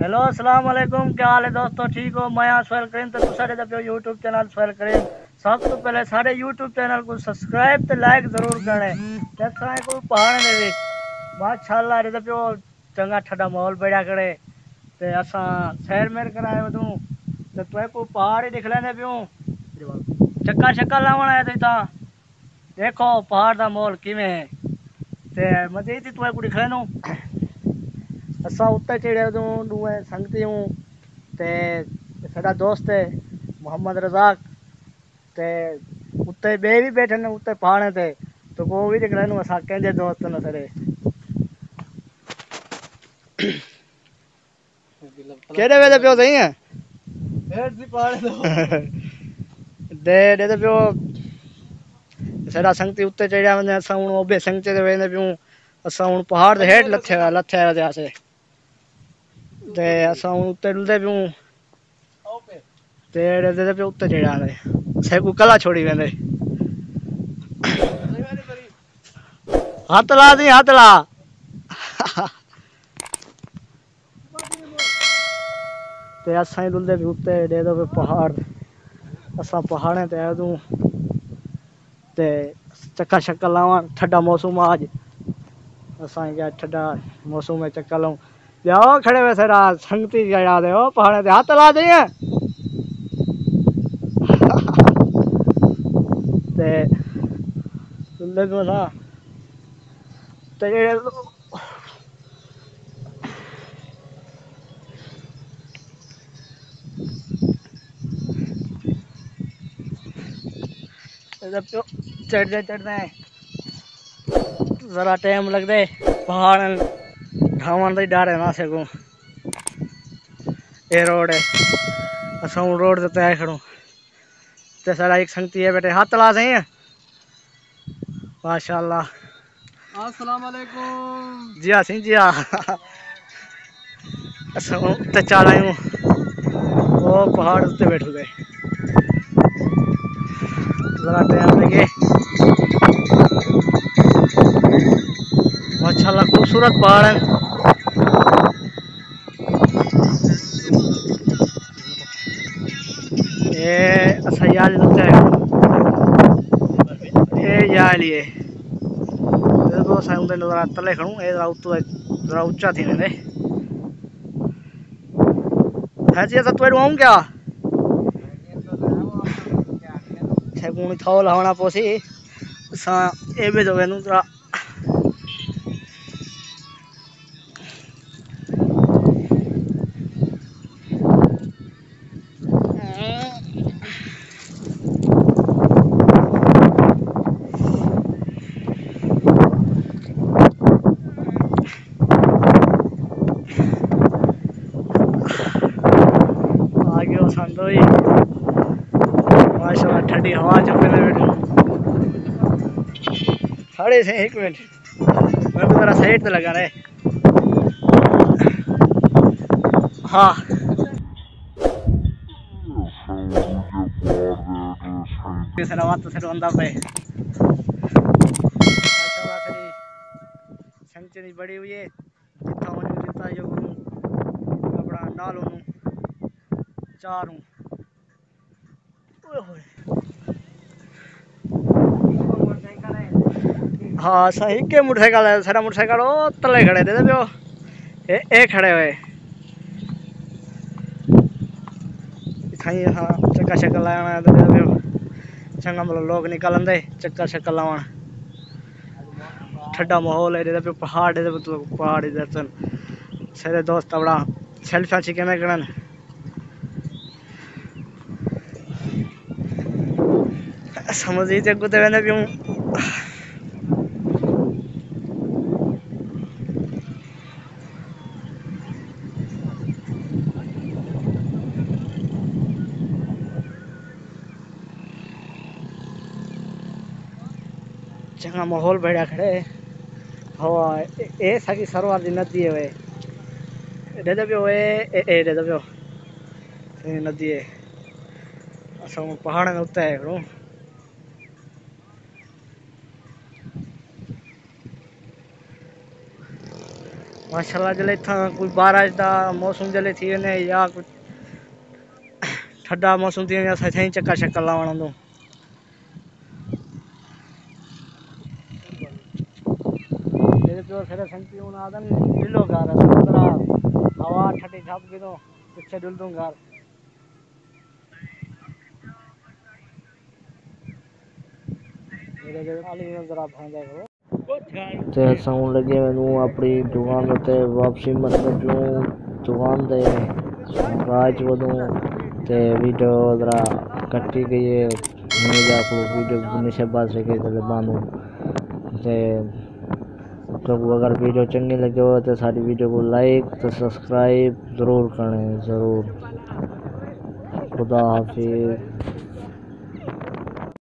Hello अस्सलाम वालेकुम, क्या हाल है दोस्तों? ठीक हो? मैं सोहेल करीम तो सारे जब यूट्यूब चैनल सोहेल करीम। सब तो पहले सारे यूट्यूब चैनल को सब्सक्राइब तो लाइक जरूर करें। जैसा को पहाड़ में माशाल्लाह रे जब चंगा ठंडा माहौल बढ़िया करे ते असा शहर में कराए तू तो तुए को पहाड़ ही दिख लेने पियो। चक्का शक्का लावण आया थे ता देखो पहाड़ का माहौल किवें है ते मजे थी तुए को दिख लेनो। असा उत्ते चढ़िया तू दुए संगती हूँ ते साडा दोस्त है मोहम्मद रजाक ते उत्ते बे भी बैठे ने उत्ते पहाड़े ते तो वो भी दिख रहे असा कहते दोस्त न सरे केड़े वेले पियो सही है दे दे तो पियो साडा संगती उत्ते चढ़िया वने असा हुन ओबे संगते ते वेने पियो असा हुन पहाड़ दे हेठ लथे ते आसे ते असा हुन उत्ते डुलदे पियो ते दे पियो उत्ते चढ़िया ने से को कला छोड़ी वेंदे हाथ ला दी हाथ ला ते असा ही डुलदे पियो उत्ते दे दो पहाड़ असा पहाड़े ते आदू ते चक्का शक्का लावन ठंडा मौसम आज असा क्या ठंडा मौसम में चक्का लाऊं जाओ खड़े हुए सरा संगती जड़ा दे ओ पहाड़े ते हाथ ला दी ते डुलदे पियो ना ते चढ़ते चढ़ते जरा टाइम लगते पहाड़ ढावन तो डर है ना से को ये रोड है असा हूँ रोड देते आए खड़ो ते सारा एक संगती है बेटे हाथ ला सही है माशाल्लाह अस्सलाम वालेकुम जी हाँ सिंह जी हाँ असा उत्ते चढ़ आए वो पहाड़ उत्ते बैठ गए जरा टाइम लगे माशाल्लाह खूबसूरत पहाड़ है ये असा याद ये याद लिए तो संग जरा तले खड़ू ये जरा उत्तो जरा ऊंचा थी ने है जी तो तू आऊं क्या गुण थो लावना पोसी सा ए भी तो वेनु जरा आगे संदोई माशाल्लाह ठंडी हवा चुपे बैठो खड़े से एक मिनट मैं तो जरा साइड पे लगा रहे हाँ सलावत से बंदा पे माशाल्लाह तेरी सेंचुरी बड़ी हुई है जितना वजन जितना जो अपना नाल चार हूँ हाँ सही के मोटरसाइकिल है सारा मोटरसाइकिल ओ तले खड़े दे पियो ए खड़े हुए इथाई हाँ चक्का शक्का लाना दे पियो चंगा मतलब लोग निकल आंदे चक्का शक्का लावन ठंडा माहौल है दे पियो पहाड़ दे तो पहाड़ दर्शन सारे दोस्त अपना सेल्फियां चिकन करन समझ ही जगू ते वेंदे पियो चंगा माहौल बढ़िया खड़े हवा ए सकी सरवार दी नदी है वे दे पियो ए दे पियो नदी है असा पहाड़ में उत्ते है खड़ो माशाल्लाह जले इतना कोई बारिश का मौसम जले थी ने या कुछ ठंडा मौसम थी या सही चक्का शक्कर लावण दो मेरे तो सरे संती उन आदम दिलो घर समुद्रा हवा ठंडी छाप की तो पीछे डुल दूं घर मेरे आली नजर आप हैं देखो ते साउंड लगे मैनू अपनी दुकान ते वापसी मतलब जो दुकान दे राज वदू ते वीडियो जरा कट्टी गई है मुझे आपको वीडियो निशे बात से के चले बांधू ते तो अगर वीडियो चंगी लगे हो तो सारी वीडियो को लाइक तो सब्सक्राइब ज़रूर करें ज़रूर खुदा हाफिज़।